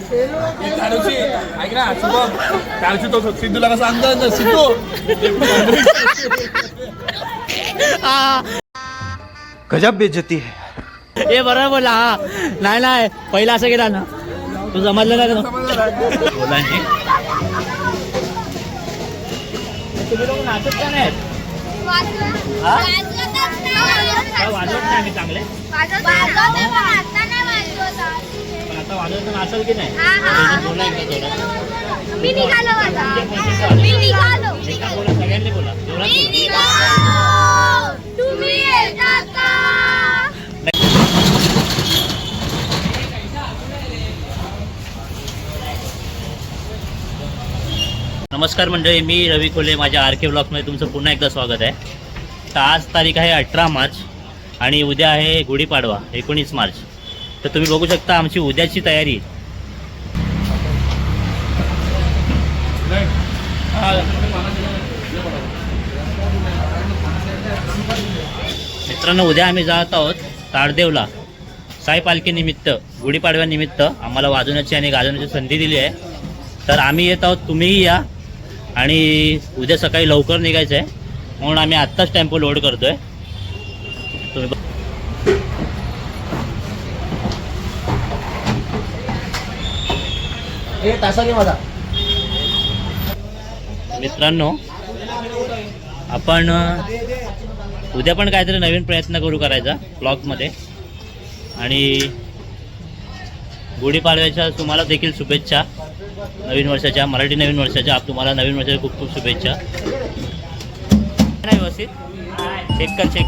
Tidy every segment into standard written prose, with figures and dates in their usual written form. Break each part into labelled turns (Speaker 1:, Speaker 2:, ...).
Speaker 1: ऐक ना शुभम, कालची तो सिद्धूला कसं सांगतो सिद्धू
Speaker 2: गजब बेइज्जती है.
Speaker 3: हे बरोबर बोला. हा नाही नाही पहिला असं केला ना तू समजलं नाही बोला. तुम्ही लोक नाचत का नाही? वाजवत नाही आम्ही चांगले पण आता वाजवत नाचल की नाही? बोला सगळ्यांनी बोला नमस्कार मंडळी, मी रवी कोले. माझ्या आर के ब्लॉगमध्ये तुमचं पुन्हा एकदा स्वागत आहे. तर आज तारीख आहे 18 मार्च आणि उद्या आहे गुढीपाडवा 19 मार्च. तर तुम्ही बघू शकता आमची उद्याची तयारी. मित्रांनो, उद्या आम्ही जात आहोत ताडदेवला. साई पालखीनिमित्त, गुढीपाडव्यानिमित्त आम्हाला वाजवण्याची आणि गाजवण्याची संधी दिली आहे. तर आम्ही येत आहोत, तुम्हीही या. आणि उद्या सकाळी लवकर निघायचं आहे म्हणून आम्ही आत्ताच टेम्पो लोड करतोय. तुम्ही मित्रांनो, आपण उद्या पण काहीतरी नवीन प्रयत्न करू करायचा ब्लॉगमध्ये. आणि गुढीपाडव्याच्या तुम्हाला देखील शुभेच्छा. नवीन वर्षाच्या, मराठी नवीन वर्षाच्या तुम्हाला नवीन वर्षाच्या खूप खूप शुभेच्छा. नाही व्यवस्थित चेक कर चेक.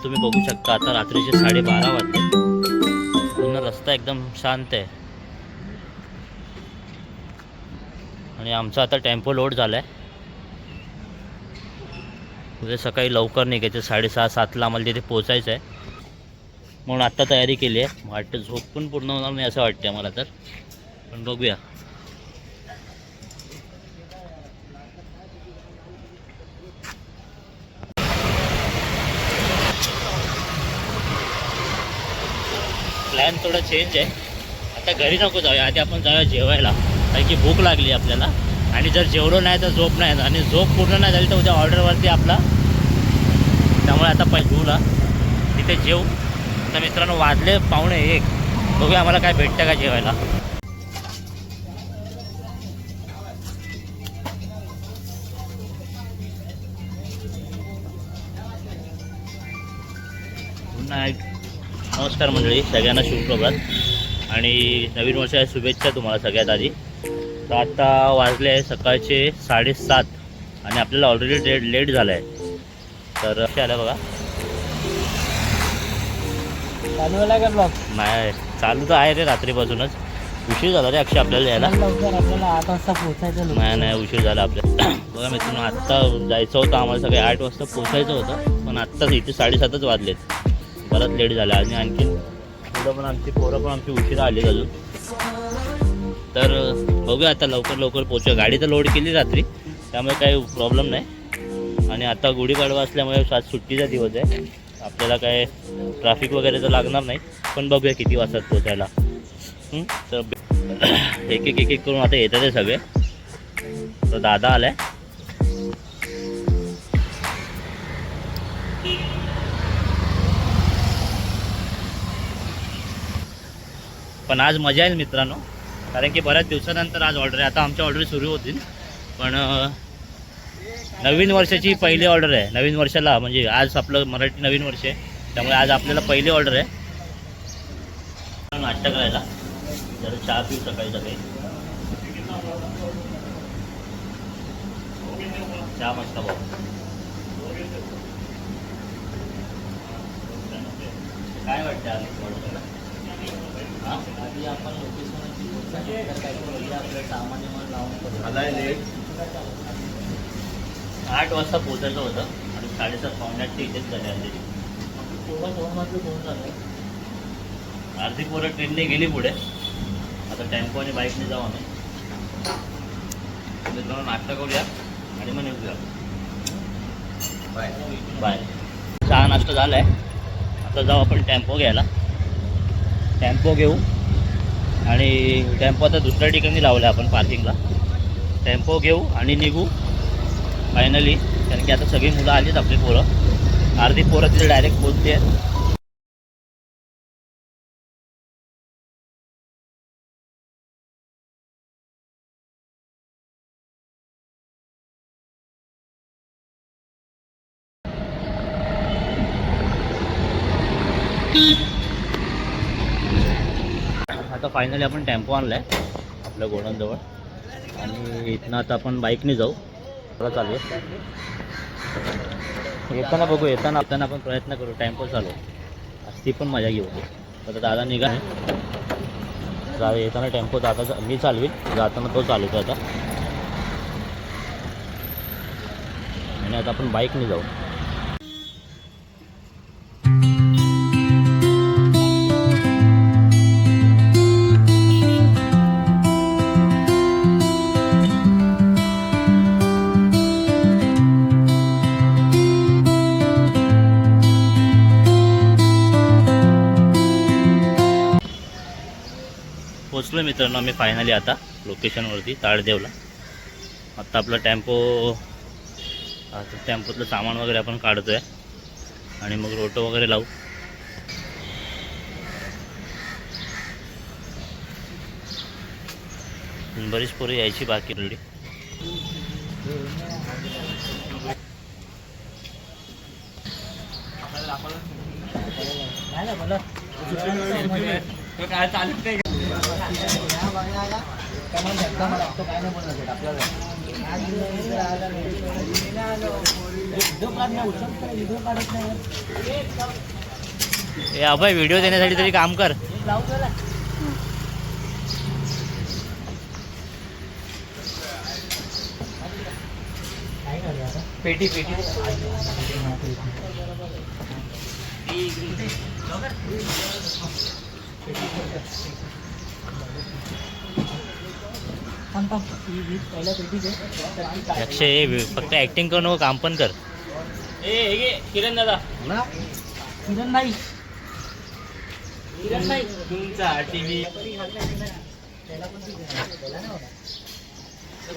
Speaker 3: तुम्ही बघू शकता आता रात्रीचे 12:30 वाजले. पूर्ण रस्ता एकदम शांत आहे आणि आमचा आता टेम्पो लोड झाला आहे. उद्या सकाळी लवकर निघायचं, 6:30-7ला आम्हाला तिथे पोचायचं आहे म्हणून आत्ता तयारी केली आहे. वाटतं झोप पण पूर्ण होणार नाही असं वाटतं मला तर, पण बघूया. प्लॅन थोडा चेंज आहे. आता घरी नको जाऊया, आधी आपण जाऊया जेवायला, कारण की भूक लागली आपल्याला. आणि जर जेवलो नाही तर झोप नाही, आणि झोप पूर्ण नाही झाली तर उद्या ऑर्डरवरती आपला. त्यामुळे आता पैजूला तिथे जेऊ. तर मित्रांनो, वाजले 12:45. बघूया आम्हाला काय भेटतं का जेवायला. पुन्हा नमस्कार मंडळी, सगळ्यांना शुभप्रभात आणि नवीन वर्षाच्या शुभेच्छा तुम्हाला सगळ्यात आधी. तर आता वाजले आहे सकाळचे 7:30 आणि आपल्याला ऑलरेडी लेट झालं आहे. तर आलं बघा, चालू झाला का ब्लॉग?
Speaker 1: नाही चालू तर आहे रे, रात्रीपासूनच. उशीर झाला रे अक्षय आपल्याला यायला.
Speaker 3: आपल्याला 8 वाजता पोहोचायचं.
Speaker 1: नाही उशीर झाला आपल्याला. बघा मित्रांनो, आत्ता जायचं होतं आम्हाला, सगळे 8 वाजता पोचायचं होतं, पण आत्ताच इथे 7:30च वाजलेत. बराच लेट झाला. आणि आणखी पुढं पण आमची पोरं पण आमची उशिरा आली अजून. तर बघूया आता लवकर पोचूया. गाडी तर लोड केली रात्री, त्यामुळे काही प्रॉब्लेम नाही. आणि आता गुढीपाडवा असल्यामुळे आज सुट्टीचा दिवस आहे, आपल्याला काय ट्रॅफिक वगैरे तर लागणार नाही. पण बघूया किती वाजतात पोचायला. तर एक एक करून आता येतात ते सगळे. तर दादा आलाय. पण आज मजा येईल मित्रांनो, कारण की बऱ्याच दिवसानंतर आज ऑर्डर आहे. आता आमच्या ऑर्डर सुरू होतील, पण नवीन वर्षाची पहिली ऑर्डर आहे. नवीन वर्षाला म्हणजे आज आपलं मराठी नवीन वर्ष आहे, त्यामुळे आज आपल्याला पहिली ऑर्डर आहे नाश्ता करायला. जरा चहा पिऊ सकाळी चहा मस्त भाऊ. काय वाटतं आज आधी आपण लोकेशनची आपल्या सामान्य लावून लेट
Speaker 3: 8 वाजता पोहोचायचं होतं आणि 7:30 पावणे 8 इथेच झाले अंधेरी. अर्धी पोरं ट्रेनने गेली पुढे. आता टेम्पो आणि बाईकने जाऊ आम्ही. मित्रांनो नाश्ता करूया आणि मग निघूया. बाय. चहा नाश्ता झाला आहे. आता जाऊ आपण टेम्पो घ्यायला. टेम्पो घेऊ आणि टेम्पो आता दुसऱ्या ठिकाणी लावला आपण पार्किंगला. टेम्पो घेऊ आणि निघू फायनली. कारण की आता सगळी मुलं आलीच आपली पोरं. अर्धी पोरं तिथे डायरेक्ट पोहोचते आहेत. आता फायनली आपण टेम्पो आणला आहे आपल्या गोडाऊनजवळ आणि इथनं आता आपण बाईकने जाऊ. थोडा चालू आहे. येताना बघू. येताना आपण प्रयत्न करू टेम्पो चालू. ती पण मजा घेऊ. आता दादा निघा. येताना टेम्पो दादा मी चालवीन. जाताना तो चालवतो आता. आणि आता आपण बाईकने जाऊ. पोचलो मित्रांनो आम्ही फायनली आता लोकेशनवरती ताडदेवला. आत्ता आपला टेम्पोतलं सामान वगैरे आपण काढतो आहे आणि मग रोटो वगैरे लावू. बरीच पोरी यायची बाकी रेडी. काय चालत नाही. अभय व्हिडिओ देण्यासाठी तरी काम कर. पेटी फक्त ऍक्टिंग करू नको, काम पण कर. किरण दादा. किरण नाही तुमचा टीव्ही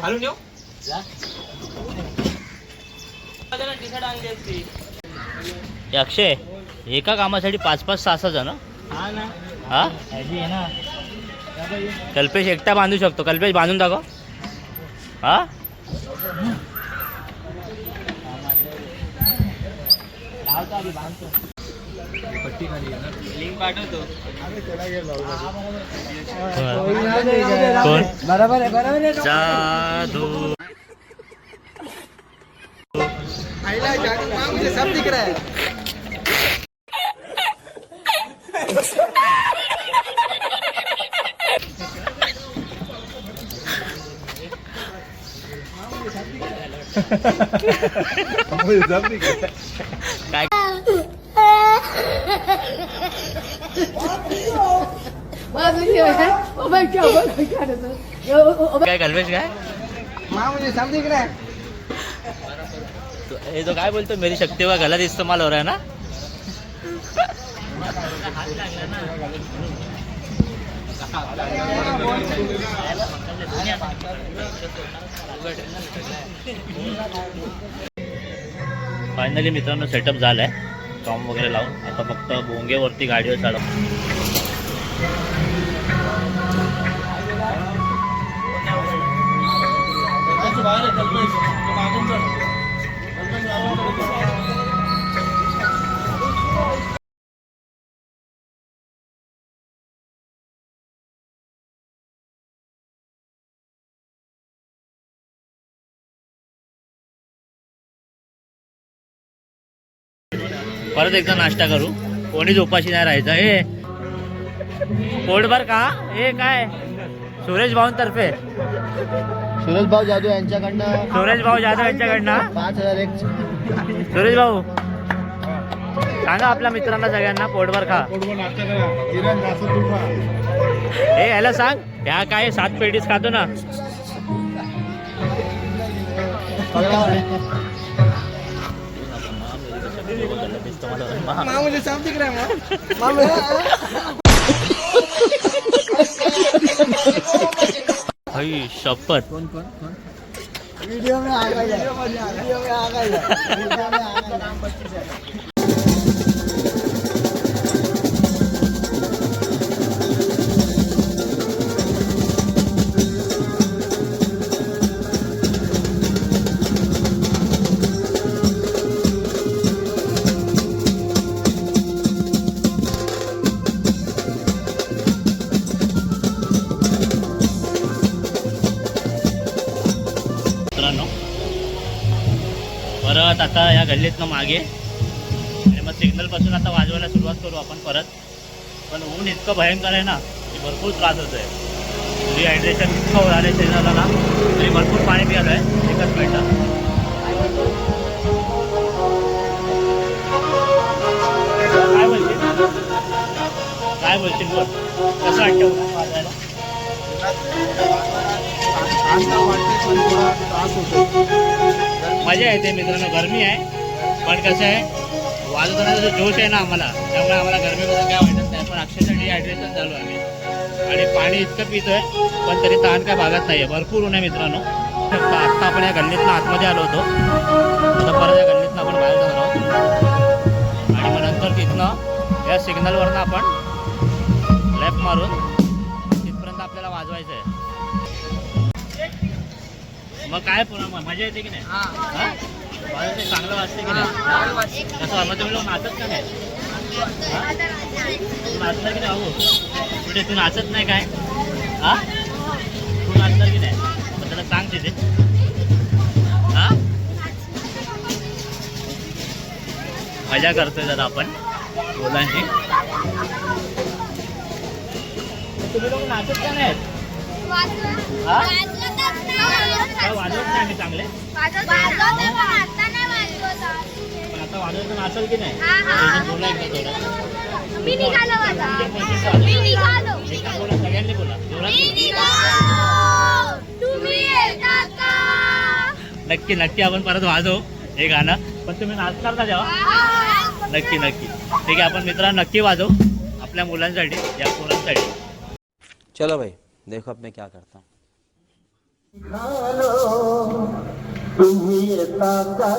Speaker 3: घालून येऊ. अक्षय एका कामासाठी 5-5 6 जण. हा कल्पेश एकटा बांधू शकतो. कल्पेश बांधून दाखव. हा लिंक पाठवतो. बरोबर आहे जादू. मुझे सब दिख रहा है. काय काय कल्पेश काय मुझे सब दिख रहा है. ये तो काय बोलतो मेरी शक्ति का गलत इस्तेमाल हो रहा है ना. फायनली मित्रांनो सेटअप झालाय. टॉम वगैरे लावून आता फक्त भोंगेवरती गाडीवर चढव. परत एकदा नाश्ता करू. कोणीच उपाशी नाही राहायचं. हे पोटभर का हे काय सुरेश भाऊंतर्फे
Speaker 4: सुरेश भाऊ जाधव यांच्याकडनं
Speaker 3: सुरेश भाऊ जाधव यांच्याकडनं
Speaker 4: 5,000 एक.
Speaker 3: सुरेश भाऊ सांगा आपल्या मित्रांना सगळ्यांना पोटभर खा. हे याला सांग ह्या काय 7 पेटीस खातो ना. हई शपथ.
Speaker 4: वीडियो में आ गया, वीडियो में आ गया.
Speaker 3: मित्रांनो परत आता या गल्लीतनं मागे आणि मग सिग्नल पासून आता वाजवायला सुरुवात करू आपण परत. पण ऊन इतकं भयंकर आहे ना की भरपूर त्रास होतो आहे. डिहायड्रेशन इतकं होत आहे शरीराला ना. तरी भरपूर पाणी पियालो आहे. एकच मिनटं. काय बोलशील काय बोलशील बोल कसं वाटतं ऊन वाजायला. मजा येते मित्रांनो. गरमी आहे पण कसं आहे वाजवताना जो जोश आहे ना आम्हाला त्यामुळे आम्हाला गरमीबद्दल काय वाटत नाही. पण अक्षरशः डिहायड्रेशन झालो आम्ही आणि पाणी इतकं पितोय पण तरी ताण काय भागत नाही आहे. भरपूर ऊन आहे मित्रांनो. आत्ता आपण या गल्लीतनं आतमध्ये आलो होतो. आता परत या गल्लीतनं आपण बाहेर जाणार आहोत आणि मग नंतर तिथनं या सिग्नलवरनं आपण लेफ्ट मारून तिथपर्यंत आपल्याला वाजवायचं आहे. मग काय पुन्हा मजा येते की नाही. वाजवते चांगलं वाजते की नाही. कसं मग तुम्ही लोक नाचत का नाही. तू नाचणार की नाही बाबू. कुठे तू नाचत नाही काय. हा तू नाचणार की नाही. मग त्याला सांग तिथे. हा मजा करतोय जरा आपण मुलांची. तुम्ही लोक नाचत का नाही. हा काय वाजवत नाही आम्ही चांगले. पण आता वाजवत नाचल की नाही. बोला एकदा थोडं. बोला सगळ्यांनी बोला नक्की नक्की आपण परत वाजवू हे गाणं. पण तुम्ही नाचणार ना जेव्हा. नक्की नक्की ठीक आहे. आपण मित्रांनो नक्की वाजवू आपल्या मुलांसाठी या पोरांसाठी.
Speaker 2: चलो भाई देखो अब मैं क्या करता हूँ.
Speaker 4: तुम्ही येता का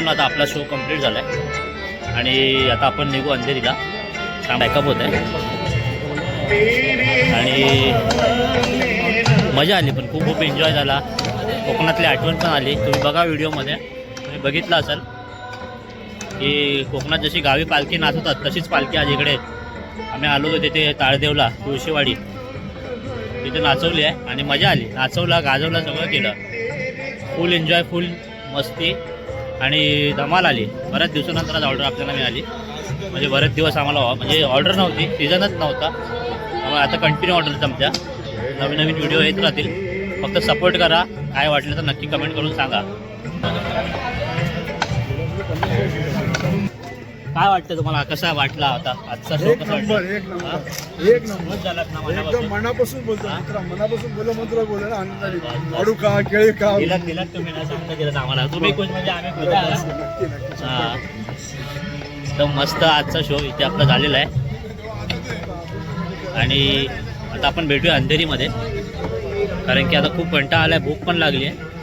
Speaker 3: मित्रांनो आता आपला शो कंप्लीट झाला आहे आणि आता आपण निघू अंधेरीला. छान बॅकअप होत आहे आणि मजा आली पण खूप एन्जॉय झाला. कोकणातली आठवण पण आली. तुम्ही बघा व्हिडिओमध्ये तुम्ही बघितलं असाल की कोकणात जशी गावी पालखी नाचवतात तशीच पालखी आज इकडे आम्ही आलो होतो तिथे ताळदेवला तुळशीवाडी तिथे नाचवली आहे आणि मजा आली. नाचवला गाजवला सगळं केलं. फुल एन्जॉय फुल मस्ती आणि धमाल आली. बऱ्याच दिवसानंतर आज ऑर्डर आपल्याला मिळाली. म्हणजे बरेच दिवस आम्हाला म्हणजे ऑर्डर नव्हती सीझनच नव्हता त्यामुळे आता कंटिन्यू ऑर्डर आमच्या नवीन नवीन व्हिडिओ येत राहतील. फक्त सपोर्ट करा. काय वाटलं तर नक्की कमेंट करून सांगा. काय वाटतं तुम्हाला कसा वाटला होता आजचा शो?
Speaker 4: एक
Speaker 3: कसा
Speaker 4: नंबर
Speaker 3: वाटला?
Speaker 4: एक नंबर
Speaker 3: हा?
Speaker 4: एक नंबर
Speaker 3: मस्त झाला ना
Speaker 4: एकदम
Speaker 3: मनापासून?
Speaker 4: मनापासून बोलतो मित्रा, मनापासून मंत्र बोलतो ना. आनंदाने लाडू खा, केळी खा.
Speaker 3: दिलात तुम्ही ना सांगता दिलात आम्हाला. तुम्ही कोण म्हणजे आम्ही कुठे आला?
Speaker 4: नक्की नक्की
Speaker 3: हा. एकदम मस्त आजचा शो इथे आपला झालेला आहे आणि आता आपण भेटूया अंधेरीमध्ये कारण की आता खूप कंटाळा आला आहे. भूक पण लागली आहे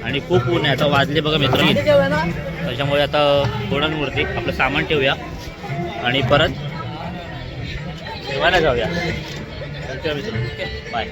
Speaker 3: आणि खूप ऊन आहे. आता वाजले बघा मित्र त्याच्यामुळे आता कोणांवरती आपलं सामान ठेवूया आणि परत जेवायला जाऊया. बाय.